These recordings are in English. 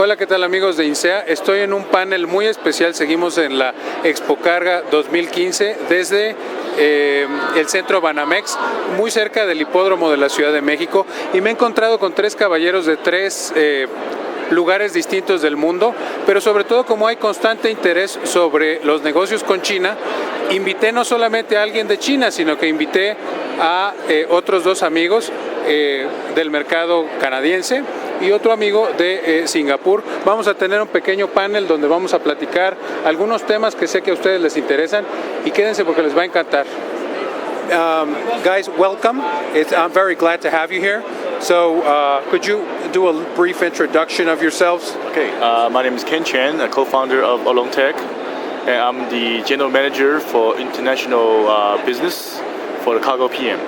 Hola, ¿qué tal amigos de INCEA? Estoy en un panel muy especial, seguimos en la Expo Carga 2015 desde el centro Banamex, muy cerca del hipódromo de la Ciudad de México, y me he encontrado con tres caballeros de tres lugares distintos del mundo, pero sobre todo como hay constante interés sobre los negocios con China, invité no solamente a alguien de China, sino que invité a otros dos amigos del mercado canadiense y otro amigo de Singapur. Vamos a tener un pequeño panel donde vamos a platicar algunos temas que sé que a ustedes les interesan, y quédense porque les va a encantar. Guys, welcome. I'm very glad to have you here. So, could you do a brief introduction of yourselves? Okay, my name is Ken Chen, a co-founder of Along Tech, and I'm the general manager for international business for the Cargo PM.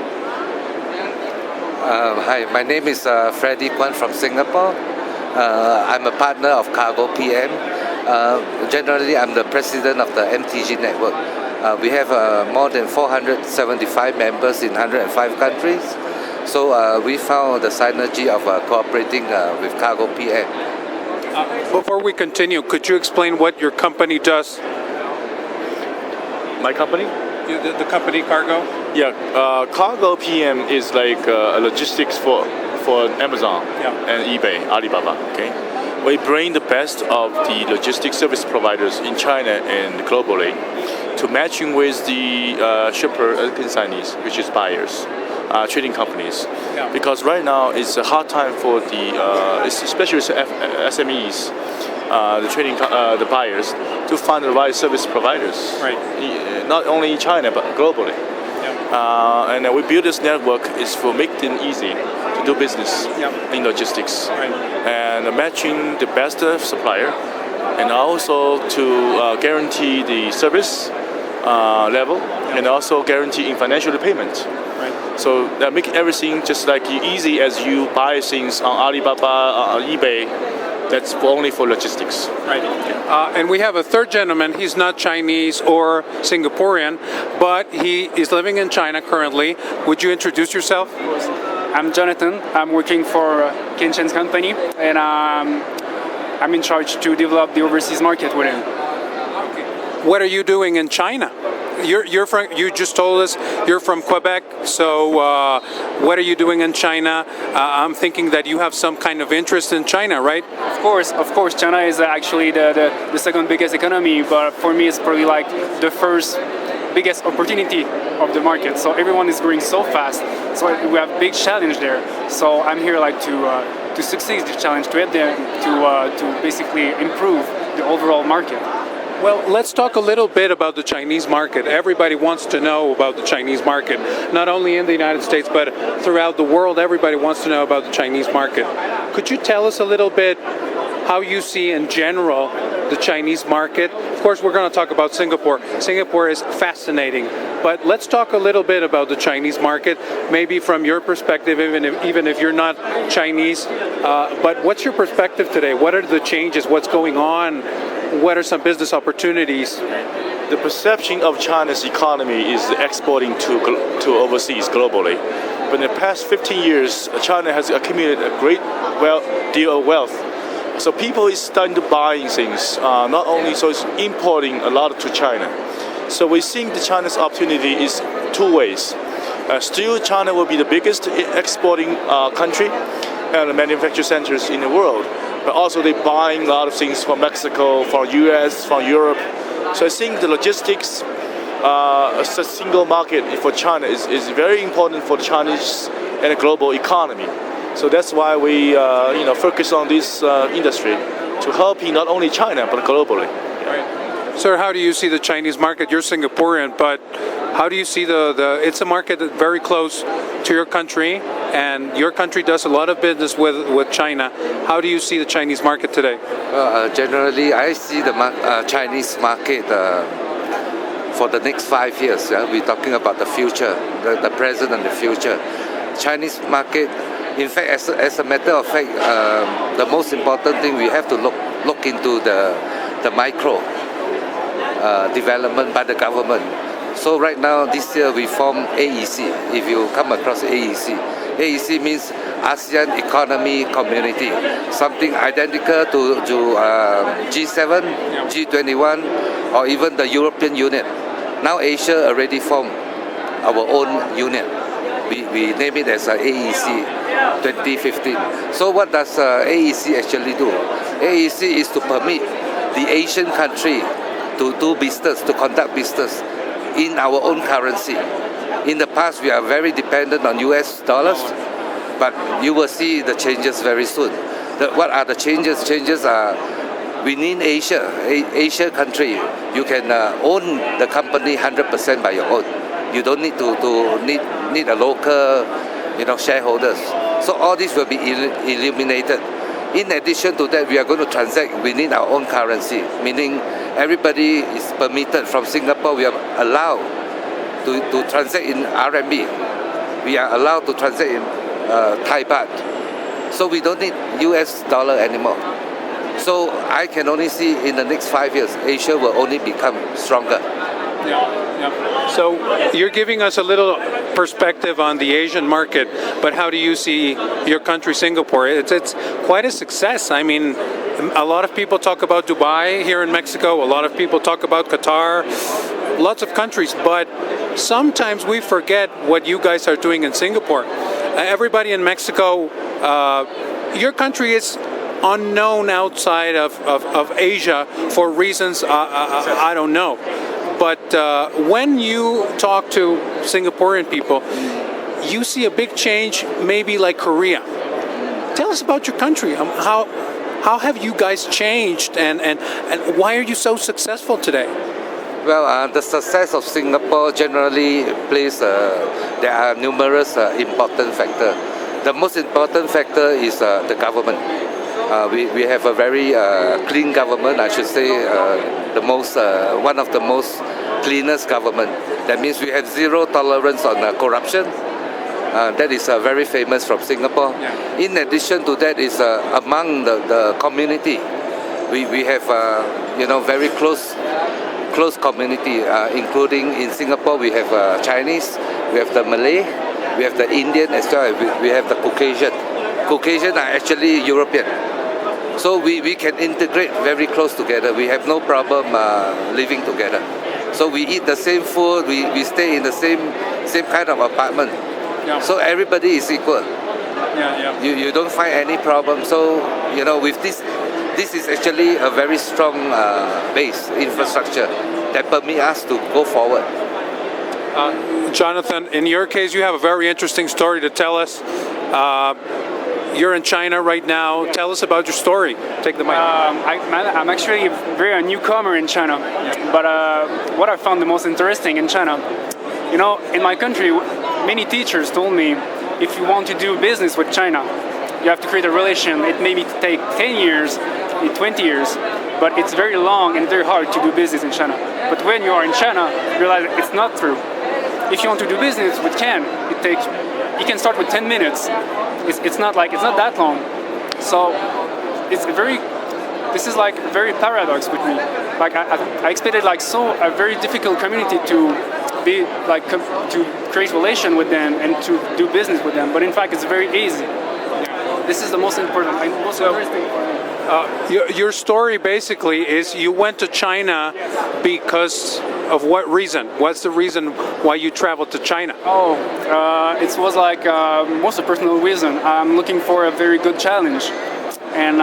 Hi, my name is Freddy Kwan from Singapore. I'm a partner of Cargo PM. Generally, I'm the president of the MTG network. We have more than 475 members in 105 countries. So we found the synergy of cooperating with Cargo PM. Before we continue, could you explain what your company does? My company? The company Cargo? Yeah, Cargo PM is like logistics for Amazon and eBay, Alibaba. Okay, we bring the best of the logistics service providers in China and globally to matching with the shipper consignees, which is buyers, trading companies. Yeah. Because right now it's a hard time for the especially SMEs, the trading the buyers to find the right service providers. Right. Not only in China but globally. Yeah. And we build this network is for making it easy to do business in logistics, Right. and matching the best supplier, and also to guarantee the service level, and also guaranteeing financial repayment. Right. So that make everything just like easy as you buy things on Alibaba, on eBay. That's only for logistics. Right. And we have a third gentleman. He's not Chinese or Singaporean, but he is living in China currently. Would you introduce yourself? I'm Jonathan. I'm working for Ken Chen's company, and I'm in charge to develop the overseas market with him. What are you doing in China? You're from. You just told us you're from Quebec. So, what are you doing in China? I'm thinking that you have some kind of interest in China, right? Of course, China is actually the second biggest economy, but for me, it's probably like the first biggest opportunity of the market. So everyone is growing so fast. So we have a big challenge there. So I'm here like to succeed the challenge, to help them to basically improve the overall market. Well, let's talk a little bit about the Chinese market. Everybody wants to know about the Chinese market, not only in the United States, but throughout the world. Everybody wants to know about the Chinese market. Could you tell us a little bit how you see in general the Chinese market? Of course, we're going to talk about Singapore. Singapore is fascinating, but let's talk a little bit about the Chinese market, maybe from your perspective, even if you're not Chinese. But what's your perspective today? What are the changes? What's going on? What are some business opportunities? The perception of China's economy is exporting to overseas globally. But in the past 15 years, China has accumulated a great deal of wealth. So people is starting to buying things, not only so it's importing a lot to China. So we think the China's opportunity is two ways. Still, China will be the biggest exporting country and manufacturing centers in the world. But also they're buying a lot of things from Mexico, from US, from Europe. So I think the logistics as a single market for China is very important for the Chinese and the global economy. So that's why we focus on this industry to help not only China but globally. Right. Sir, how do you see the Chinese market? You're Singaporean, but how do you see it's a market that's very close to your country, and your country does a lot of business with China. How do you see the Chinese market today? Generally, I see the Chinese market for the next 5 years. We're talking about the future, the present and the future. Chinese market, in fact, as a matter of fact, the most important thing we have to look into the micro development by the government. So right now, this year we form AEC. If you come across AEC, AEC means ASEAN Economy Community, something identical to G7, G21, or even the European Union. Now Asia already formed our own union. We name it as AEC 2015. So what does AEC actually do? AEC is to permit the Asian country to do business, to conduct business in our own currency. In the past, we are very dependent on US dollars, but you will see the changes very soon. What are the changes? Changes are within Asia country, you can own the company 100% by your own. You don't need to need a local, shareholders. So all this will be eliminated. In addition to that, we are going to transact within our own currency, meaning everybody is permitted from Singapore. We are allowed to transact in RMB. We are allowed to transact in Thai baht. So we don't need US dollar anymore. So I can only see in the next 5 years, Asia will only become stronger. So you're giving us a little perspective on the Asian market, but how do you see your country, Singapore? It's quite a success. I mean, a lot of people talk about Dubai here in Mexico. A lot of people talk about Qatar. Lots of countries, but sometimes we forget what you guys are doing in Singapore. Everybody in Mexico, your country is unknown outside of Asia for reasons I don't know. But when you talk to Singaporean people, you see a big change, maybe like Korea. Tell us about your country. How have you guys changed, and why are you so successful today? Well, the success of Singapore generally there are numerous important factors. The most important factor is the government. We have a very clean government, I should say, one of the most cleanest government. That means we have zero tolerance on corruption. That is very famous from Singapore. Yeah. In addition to that, is among the community, we have very close community, including in Singapore we have Chinese, we have the Malay, we have the Indian as well, we have the Caucasian. Caucasian are actually European. So we can integrate very close together. We have no problem living together. So we eat the same food, we stay in the same kind of apartment. Yeah. So everybody is equal. You don't find any problem. So with this is actually a very strong base infrastructure that permit us to go forward. Jonathan, in your case, you have a very interesting story to tell us. You're in China right now. Yeah. Tell us about your story. Take the mic. I'm actually a newcomer in China, but what I found the most interesting in China, in my country, many teachers told me, if you want to do business with China, you have to create a relation. It may take 10 years, 20 years, but it's very long and very hard to do business in China. But when you are in China, you realize it's not true. If you want to do business with you can start with 10 minutes. It's not that long. So this is like a very paradox with me. Like I expected a very difficult community to be to create relation with them and to do business with them. But in fact, it's very easy. This is the most important and most interesting for me. Your story basically is you went to China because of what reason? What's the reason why you traveled to China? It was most a personal reason. I'm looking for a very good challenge, and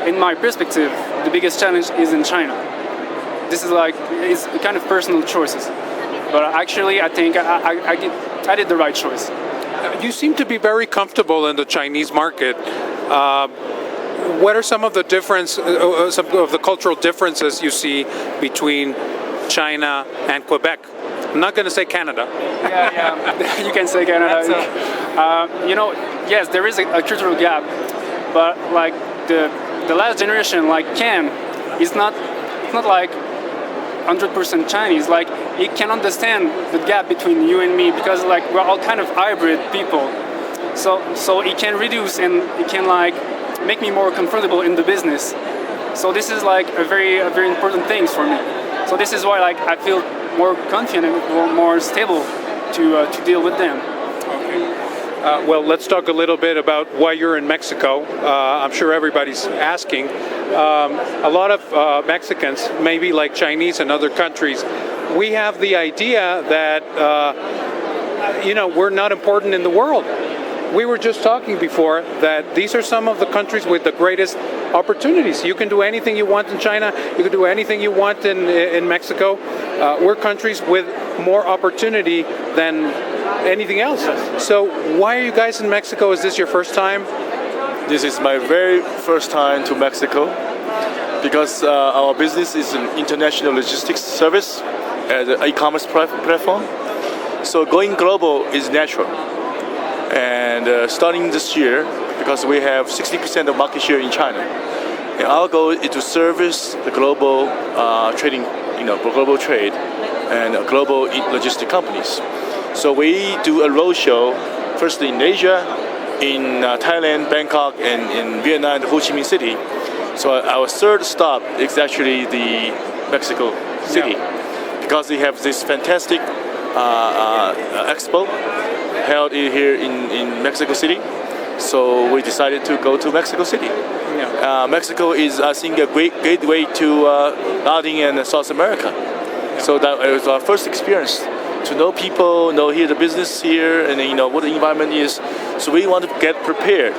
in my perspective, the biggest challenge is in China. This is it's kind of personal choices, but actually I think I did the right choice. You seem to be very comfortable in the Chinese market. What are some of the some of the cultural differences you see between China and Quebec? I'm not going to say Canada. Yeah, you can say Canada. Yes, there is a cultural gap, but the last generation, Ken, is not 100% Chinese. He can understand the gap between you and me because we're all kind of hybrid people. So he can reduce and he can make me more comfortable in the business. So this is a very important thing for me. So this is why I feel more confident, more stable to deal with them. Well, let's talk a little bit about why you're in Mexico. I'm sure everybody's asking. A lot of Mexicans, maybe like Chinese and other countries, we have the idea that we're not important in the world. We were just talking before that these are some of the countries with the greatest opportunities. You can do anything you want in China. You can do anything you want in Mexico. We're countries with more opportunity than anything else. So why are you guys in Mexico? Is this your first time? This is my very first time to Mexico because our business is an international logistics service as an e-commerce platform. So going global is natural. And starting this year, because we have 60% of market share in China, and our goal is to service the global trading, global trade and global logistic companies. So we do a roadshow first in Asia, in Thailand, Bangkok, and in Vietnam, Ho Chi Minh City. So our third stop is actually the Mexico City, because we have this fantastic expo held here in Mexico City. So we decided to go to Mexico City. Mexico is, I think, a great gateway to Latin and South America. So that was our first experience to know people, hear the business here, and what the environment is. So we want to get prepared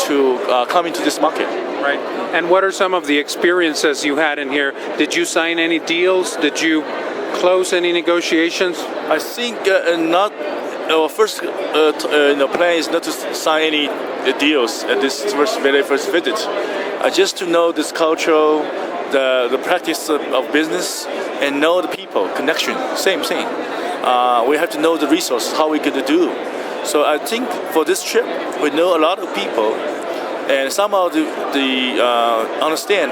to come into this market. Right. And what are some of the experiences you had in here? Did you sign any deals? Did you close any negotiations? I think not. Our first plan is not to sign any deals at this very first visit. Just to know this culture, the practice of business, and know the people, connection, same thing. We have to know the resource, how we going to do. So I think for this trip, we know a lot of people, and somehow the understand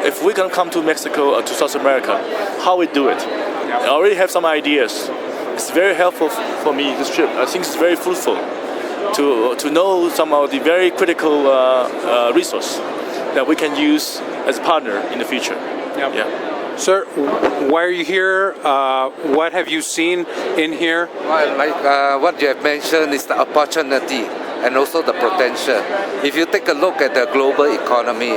if we're going to come to Mexico or to South America, how we do it. I already have some ideas. It's very helpful for me, this trip. I think it's very fruitful to know some of the very critical resource that we can use as a partner in the future. Yeah. Sir, why are you here? What have you seen in here? Well, like what you have mentioned is the opportunity and also the potential. If you take a look at the global economy,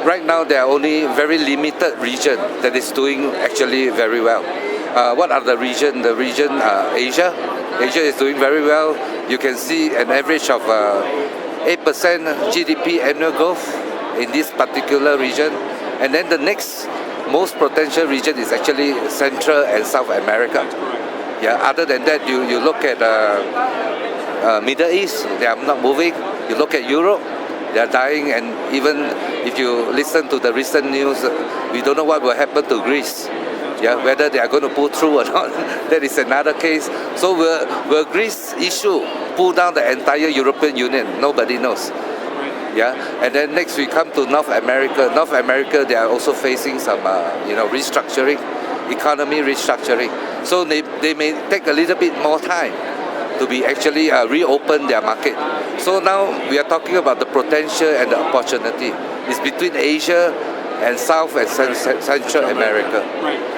right now there are only very limited region that is doing actually very well. What are the region? The region Asia. Asia is doing very well. You can see an average of 8% GDP annual growth in this particular region. And then the next most potential region is actually Central and South America. Yeah. Other than that, you look at Middle East, they are not moving. You look at Europe, they are dying. And even if you listen to the recent news, we don't know what will happen to Greece. Yeah, whether they are going to pull through or not, that is another case. So will Greece issue pull down the entire European Union? Nobody knows. Yeah, and then next we come to North America. North America, they are also facing some, restructuring, economy restructuring. So they may take a little bit more time to be actually reopen their market. So now we are talking about the potential and the opportunity. It's between Asia and South and Central America. Right.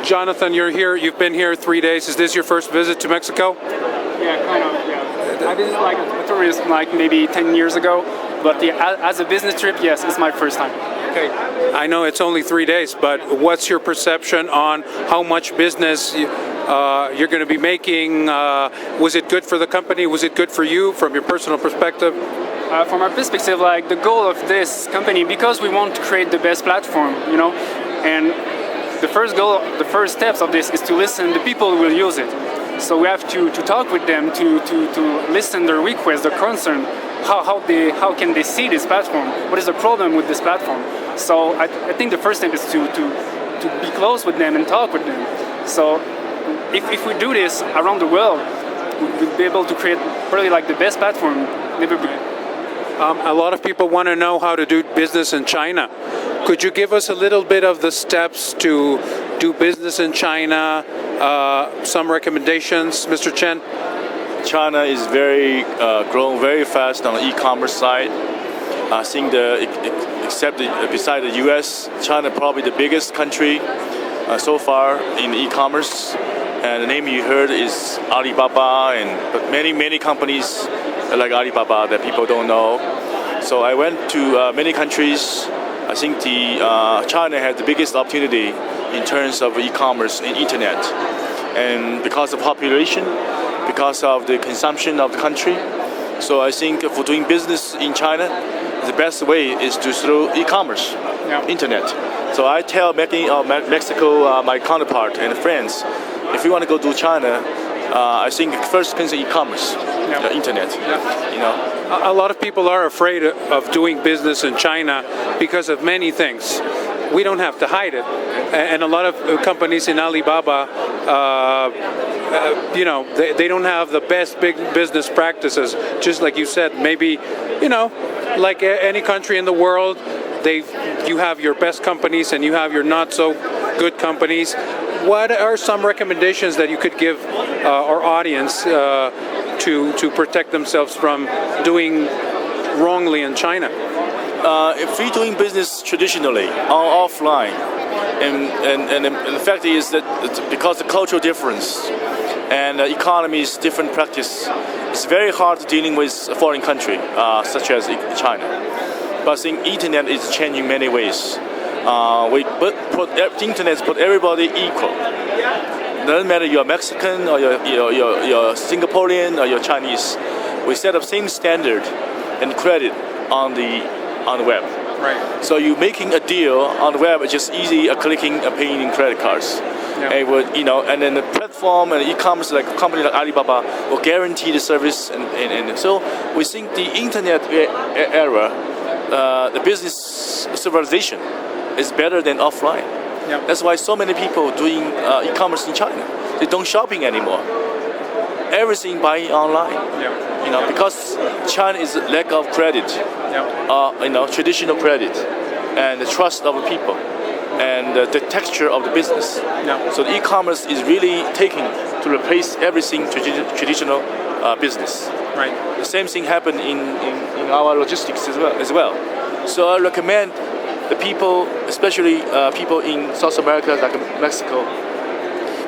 Jonathan, you're here. You've been here 3 days. Is this your first visit to Mexico? Yeah, kind of. Yeah. I visited like a tourist like maybe 10 years ago, but as a business trip, yes, it's my first time. Okay. I know it's only 3 days, but what's your perception on how much business you're going to be making? Was it good for the company? Was it good for you from your personal perspective? From our perspective, like the goal of this company, because we want to create the best platform, and the first goal, the first steps of this is to listen. The people will use it, so we have to talk with them to listen their requests, their concern. How can they see this platform? What is the problem with this platform? So I think the first step is to be close with them and talk with them. So if we do this around the world, we'll be able to create probably like the best platform ever. A lot of people want to know how to do business in China. Could you give us a little bit of the steps to do business in China? Some recommendations, Mr. Chen? China is growing very fast on the e-commerce side. I think beside the U.S., China probably the biggest country so far in e-commerce. And the name you heard is Alibaba, but many companies like Alibaba that people don't know. So I went to many countries. I think China has the biggest opportunity in terms of e-commerce and internet. And because of population, because of the consumption of the country. So I think for doing business in China, the best way is to through e-commerce, internet. So I tell Mexico, my counterpart and friends, if you want to go to China, I think first comes e-commerce, the internet. You know. A lot of people are afraid of doing business in China because of many things. We don't have to hide it. And a lot of companies in Alibaba, they don't have the best big business practices. Just like you said, maybe, like any country in the world, you have your best companies and you have your not so good companies. What are some recommendations that you could give our audience to protect themselves from doing wrongly in China? If we're doing business traditionally offline, and the fact is that because the cultural difference and economy's different practice, it's very hard dealing with a foreign country such as China. But I think internet is changing many ways. The internet put everybody equal. Doesn't matter you're Mexican or you're Singaporean or you're Chinese. We set up same standard and credit on the web. Right. So you're making a deal on the web. It's just easy clicking, paying in credit cards. Yeah. And then the platform and e-commerce like a company like Alibaba will guarantee the service, and so we think the internet era, the business civilization, is better than offline. Yeah. That's why so many people doing e-commerce in China. They don't shopping anymore. Everything buying online. Yeah. Because China is lack of credit. Yeah. Traditional credit, and the trust of the people, and the texture of the business. Yeah. So the e-commerce is really taking to replace everything traditional business. Right. The same thing happened in our logistics as well. So I recommend the people, especially people in South America like Mexico,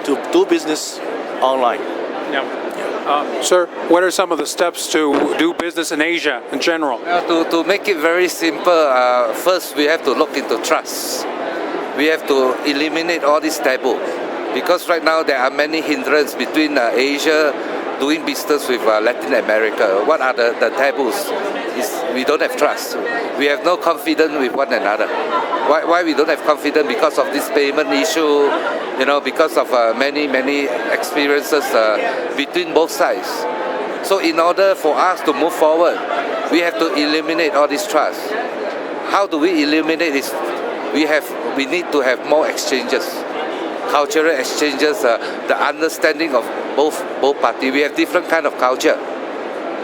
to do business online. Yeah. Sir, what are some of the steps to do business in Asia in general? To make it very simple, first we have to look into trust. We have to eliminate all this taboo, because right now there are many hindrances between Asia doing business with Latin America. What are the taboos? We don't have trust. We have no confidence with one another. Why we don't have confidence? Because of this payment issue, because of many experiences between both sides. So in order for us to move forward, we have to eliminate all this trust. How do we eliminate this? We need to have more exchanges, cultural exchanges, the understanding of both parties. We have different kind of culture.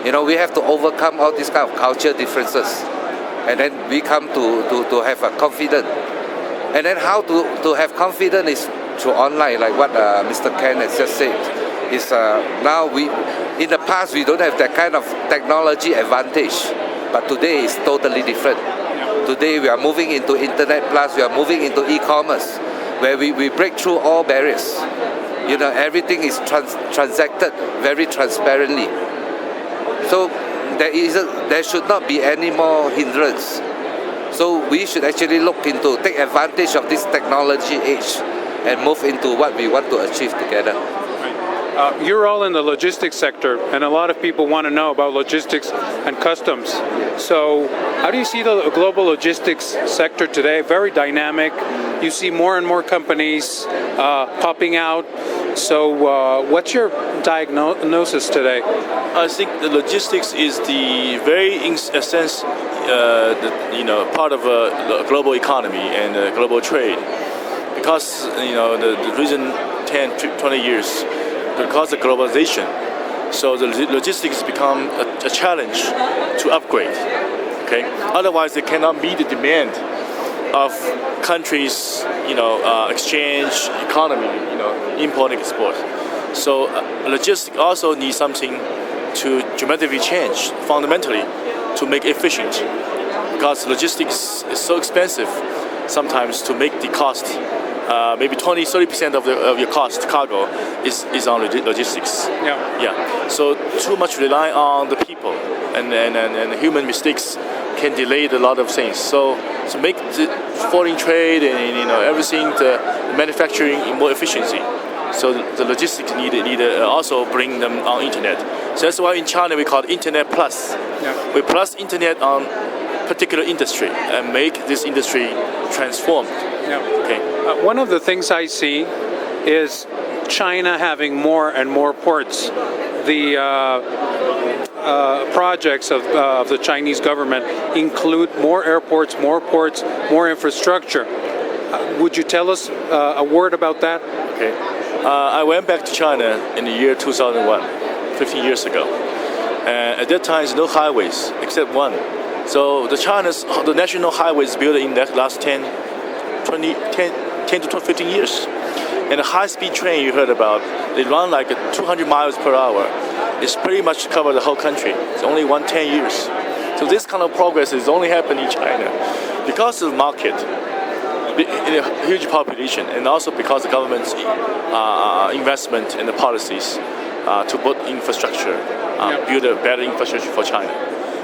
We have to overcome all these kind of culture differences, and then we come to have a confidence. And then how to have confidence is through online, like what Mr. Ken has just said. Is now in the past we don't have that kind of technology advantage, but today is totally different. Today we are moving into internet plus, we are moving into e-commerce, where we break through all barriers. Everything is transacted very transparently. So there should not be any more hindrance. So we should actually take advantage of this technology age and move into what we want to achieve together. You're all in the logistics sector, and a lot of people want to know about logistics and customs. So how do you see the global logistics sector today? Very dynamic. You see more and more companies popping out. So what's your diagnosis today? I think the logistics is the very, in a sense, part of the global economy and global trade. Because, the recent 10, 20 years, because of globalization, so the logistics become a challenge to upgrade. Okay, otherwise they cannot meet the demand of countries, exchange economy, import and export. So logistics also needs something to dramatically change fundamentally to make it efficient, because logistics is so expensive sometimes to make the cost maybe 20-30% of your cost cargo is on logistics. Yeah. So too much rely on the people, and human mistakes can delay a lot of things. So make the foreign trade and everything, the manufacturing more efficiency. So the logistics need also bring them on internet. So that's why in China we call it Internet Plus. Yeah. We plus internet on particular industry and make this industry transformed. Yeah. Okay. One of the things I see is China having more and more ports. The projects of the Chinese government include more airports, more ports, more infrastructure. Would you tell us a word about that? Okay. I went back to China in the year 2001, 15 years ago. And at that time, there's no highways except one. So the national highways built in the last 10 to 15 years. And the high-speed train you heard about, they run like 200 miles per hour. It's pretty much cover the whole country. It's only 10 years. So this kind of progress is only happening in China because of the market, in a huge population, and also because the government's investment in the policies to put infrastructure, build a better infrastructure for China.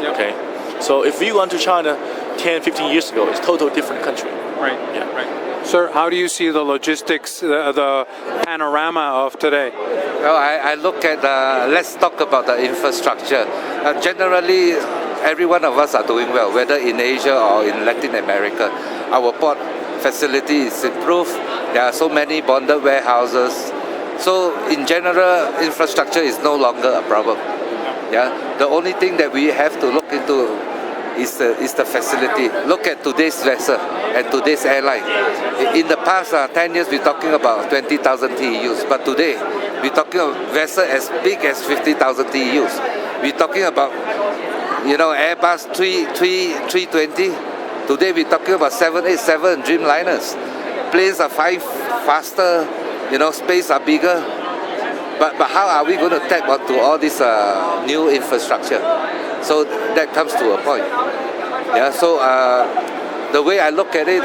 Yep. Okay. So if you went to China 10, 15 years ago, it's a totally different country. Right. Yeah. Right. Sir, how do you see the logistics, the panorama of today? Well, I look at, let's talk about the infrastructure. Generally, every one of us are doing well, whether in Asia or in Latin America. Our port facility is improved. There are so many bonded warehouses. So in general, infrastructure is no longer a problem. Yeah, the only thing that we have to look into is the facility. Look at today's vessel and today's airline. In the past 10 years, we're talking about 20,000 TEUs, but today we're talking about vessel as big as 50,000 TEUs. We're talking about Airbus 320. Today we're talking about 787 Dreamliners. Planes are flying faster, space are bigger. But how are we going to tap onto all this new infrastructure? So that comes to a point. Yeah. So the way I look at it,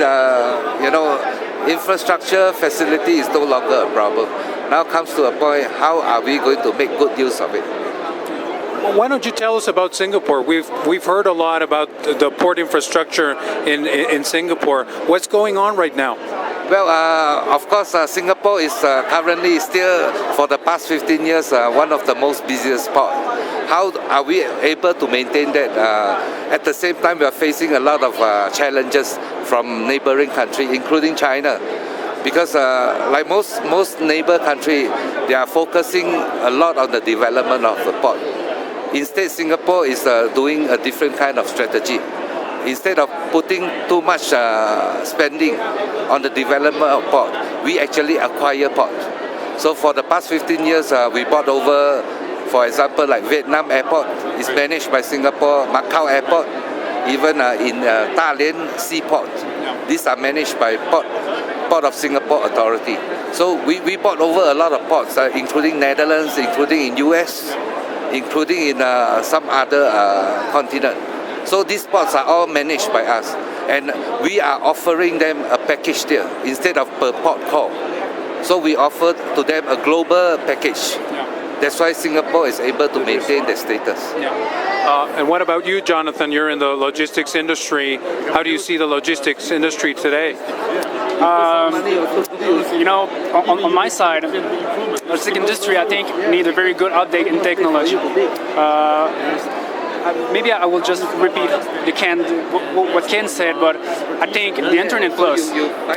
infrastructure facility is no longer a problem. Now comes to a point, how are we going to make good use of it? Why don't you tell us about Singapore? We've heard a lot about the port infrastructure in Singapore. What's going on right now? Well, of course, Singapore is currently still, for the past 15 years, one of the most busiest ports. How are we able to maintain that? At the same time, we are facing a lot of challenges from neighboring countries, including China. Because like most neighbor countries, they are focusing a lot on the development of the port. Instead, Singapore is doing a different kind of strategy. Instead of putting too much spending on the development of port, we actually acquire port. So for the past 15 years, we bought over, for example, like Vietnam Airport is managed by Singapore, Macau Airport, even in Dalian Seaport. These are managed by Port of Singapore Authority. So we bought over a lot of ports, including Netherlands, including in US, including in some other continent. So these ports are all managed by us, and we are offering them a package deal instead of per port call. So we offer to them a global package. That's why Singapore is able to maintain the status. And what about you, Jonathan? You're in the logistics industry. How do you see the logistics industry today? On my side, logistics industry, I think, need a very good update in technology. Maybe I will just repeat what Ken said, but I think the Internet Plus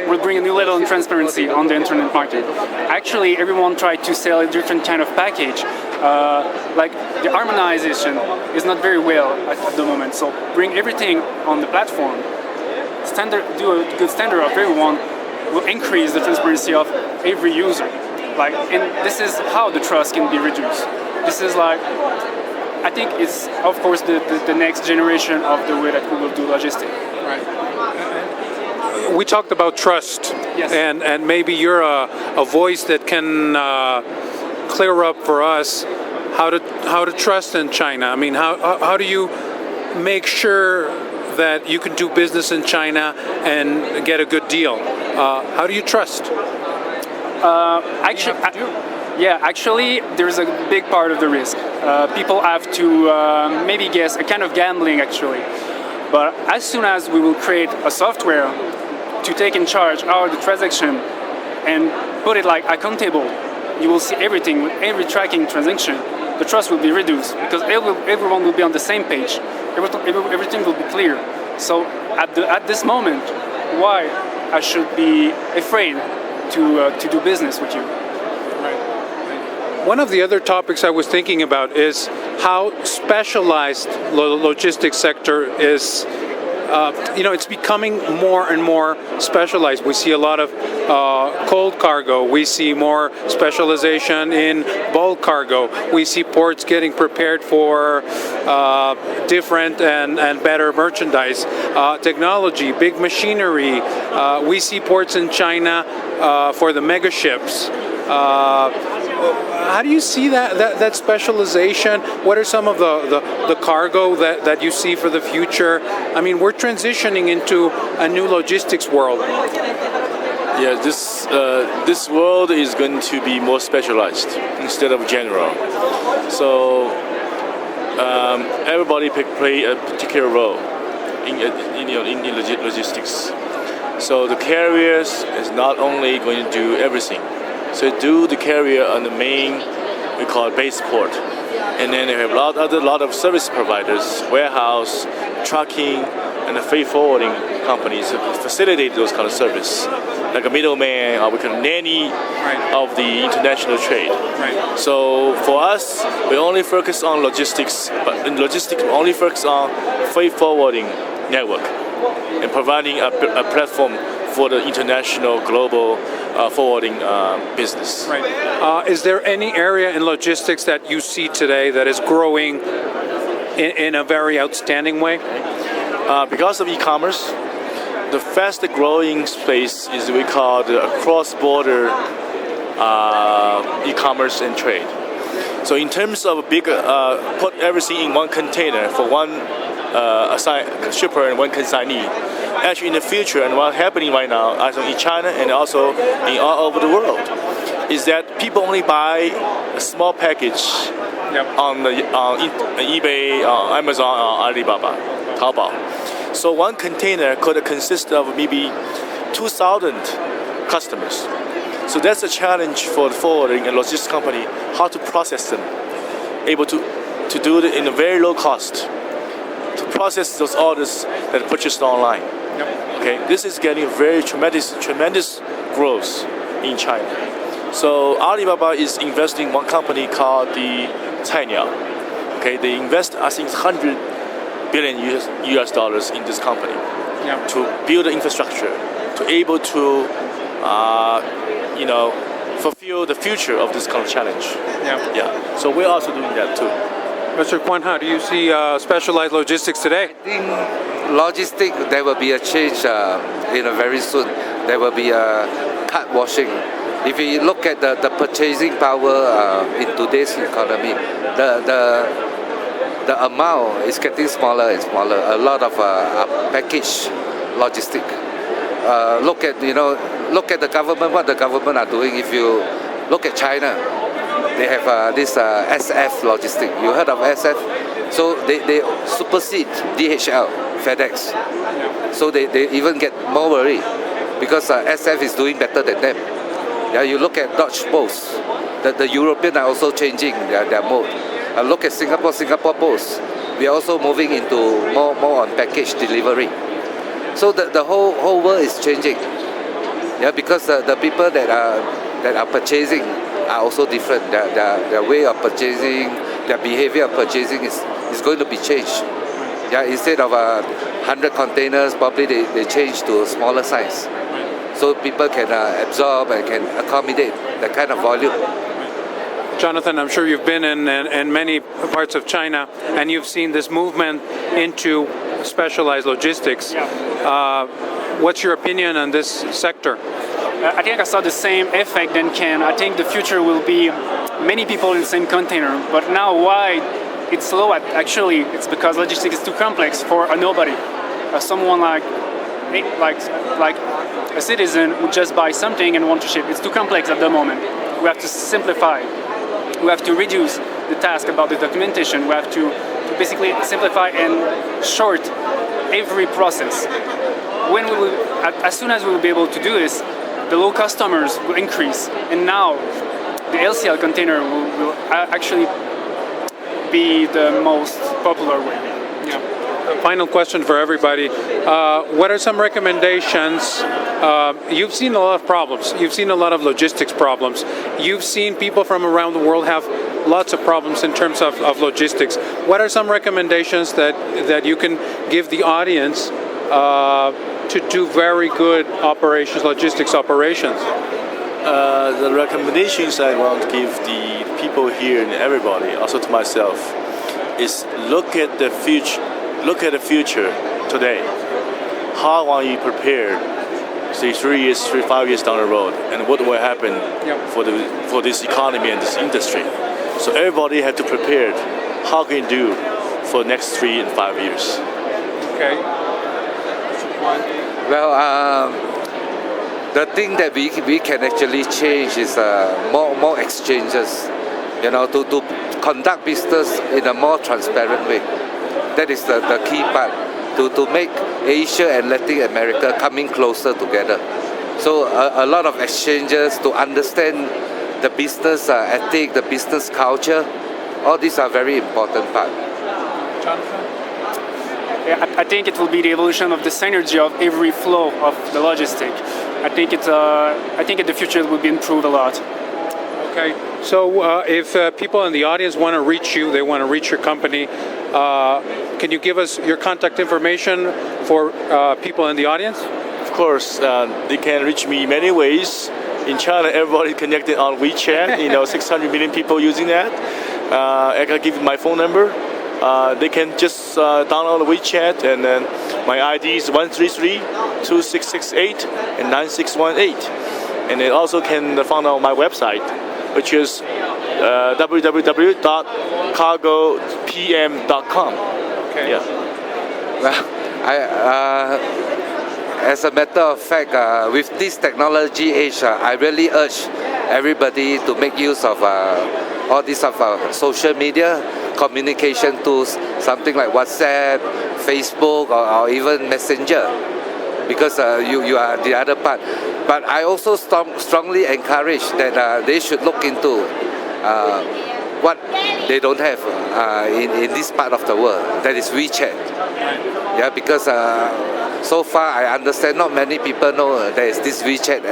will bring a new level of transparency on the internet market. Actually, everyone tried to sell a different kind of package. Like the harmonization is not very well at the moment. So bring everything on the platform. Do a good standard of everyone will increase the transparency of every user. And this is how the trust can be reduced. This is I think it's, of course, the next generation of the way that we will do logistics. Right. We talked about trust, yes. and maybe you're a voice that can clear up for us how to trust in China. I mean, how do you make sure that you can do business in China and get a good deal. How do you trust? Actually, there's a big part of the risk. People have to maybe guess, a kind of gambling actually. But as soon as we will create a software to take in charge of the transaction and put it like accountable, you will see everything with every tracking transaction. The trust will be reduced because everyone will be on the same page. Everything will be clear. So at this moment, why I should be afraid to do business with you? One of the other topics I was thinking about is how specialized logistics sector is. It's becoming more and more specialized. We see a lot of cold cargo. We see more specialization in bulk cargo. We see ports getting prepared for different and better merchandise. Technology, big machinery. We see ports in China for the mega ships. How do you see that specialization? What are some of the cargo that you see for the future? I mean, we're transitioning into a new logistics world. Yeah, this world is going to be more specialized instead of general. So everybody play a particular role in logistics. So the carriers is not only going to do everything. So do the carrier on the main, we call it base port. And then they have a lot of service providers, warehouse, trucking, and the freight forwarding companies to facilitate those kind of service. Like a middleman, or we can nanny of the international trade. Right. So for us, we only focus on logistics, but in logistics we only focus on freight forwarding network and providing a platform for the international global forwarding business. Right. Is there any area in logistics that you see today that is growing in a very outstanding way? Because of e-commerce, the fastest growing space is we call the cross-border e-commerce and trade. So in terms of put everything in one container for one shipper and one consignee. Actually, in the future, and what's happening right now, also in China and also in all over the world, is that people only buy a small package on eBay, Amazon, or Alibaba, Taobao. So one container could consist of maybe 2,000 customers. So that's a challenge for the forwarding and logistics company, how to process them, able to do it in a very low cost, to process those orders that are purchased online. Okay, this is getting very tremendous growth in China. So Alibaba is investing in one company called the Cainiao. Okay, they invest I think $100 billion US in this company to build the infrastructure, to able to fulfill the future of this kind of challenge. Yeah. So we're also doing that too. Mr. Kwan, how do you see specialized logistics today? I think logistics, there will be a change very soon. There will be a cart washing. If you look at the purchasing power in today's economy, the amount is getting smaller and smaller. A lot of package logistics. Look at the government. What the government are doing. If you look at China, they have this SF logistics. You heard of SF? So they supersede DHL, FedEx. So they even get more worried because SF is doing better than them. Yeah, you look at Deutsche Post. The European are also changing their mode. Look at Singapore Post. We are also moving into more on package delivery. So the whole world is changing. Yeah, because the people that are purchasing are also different. Their way of purchasing, their behavior of purchasing is going to be changed. Yeah, instead of 100 containers, probably they change to a smaller size. So people can absorb and can accommodate that kind of volume. Jonathan, I'm sure you've been in many parts of China and you've seen this movement into specialized logistics. What's your opinion on this sector? I think I saw the same effect than Ken. I think the future will be many people in the same container. But now why it's slow? Actually, it's because logistics is too complex for a nobody. someone like a citizen would just buy something and want to ship. It's too complex at the moment. We have to simplify. We have to reduce the task about the documentation. We have to basically simplify and short every process. When we will, as soon as we will be able to do this, the low customers will increase, and now the LCL container will actually be the most popular way. Yeah. Final question for everybody. What are some recommendations? You've seen a lot of problems. You've seen a lot of logistics problems. You've seen people from around the world have lots of problems in terms of logistics. What are some recommendations that you can give the audience to do very good operations, logistics operations? The recommendations I want to give the people here and everybody, also to myself, is look at the future. Look at the future today. How are you prepared? Say 3 years, 5 years down the road, and what will happen for this economy and this industry? So everybody have to prepare. How can you do for the next 3 and 5 years? Okay. Well, the thing that we can actually change is more exchanges, to conduct business in a more transparent way. That is the key part, to make Asia and Latin America coming closer together. So a lot of exchanges to understand the business ethic, the business culture, all these are very important part. Jonathan? I think it will be the evolution of the synergy of every flow of the logistic. I think in the future it will be improved a lot. Okay. So if people in the audience want to reach you, they want to reach your company, can you give us your contact information for people in the audience? Of course, they can reach me many ways. In China, everybody connected on WeChat. 600 million people using that. I can give you my phone number. They can just download the WeChat, and then my ID is 133-2668 and 9618. And they also can find out my website, which is www.cargopm.com. Okay. Yeah. Well, as a matter of fact, with this technology age, I really urge everybody to make use of all these social media communication tools, something like WhatsApp, Facebook, or even Messenger, because you are the other part. But I also strongly encourage that they should look into what they don't have in this part of the world, that is WeChat. Yeah, because so far I understand not many people know there is this WeChat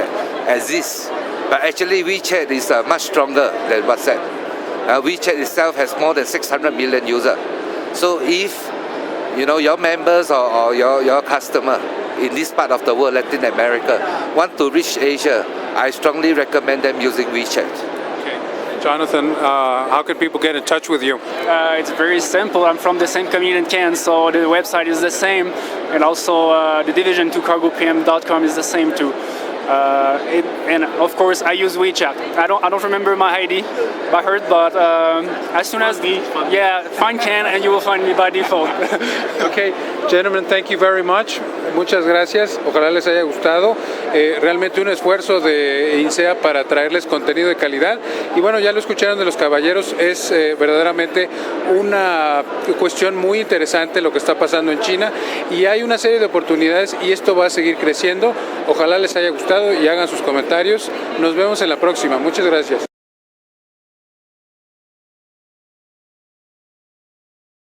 exists. But actually WeChat is much stronger than WhatsApp. WeChat itself has more than 600 million users. So if your members or your customer in this part of the world, Latin America, want to reach Asia, I strongly recommend them using WeChat. Okay. Jonathan, how can people get in touch with you? It's very simple. I'm from the same community in Canada, so the website is the same, and also the division to cargopm.com is the same too. And of course, I use WeChat. I don't remember my ID by heart, but as soon as find Ken and you will find me by default. Okay, gentlemen, thank you very much. Muchas gracias. Ojalá les haya gustado. Realmente un esfuerzo de INCEA para traerles contenido de calidad. Y bueno, ya lo escucharon de los caballeros. Es verdaderamente una cuestión muy interesante lo que está pasando en China. Y hay una serie de oportunidades y esto va a seguir creciendo. Ojalá les haya gustado y hagan sus comentarios. Nos vemos en la próxima. Muchas gracias.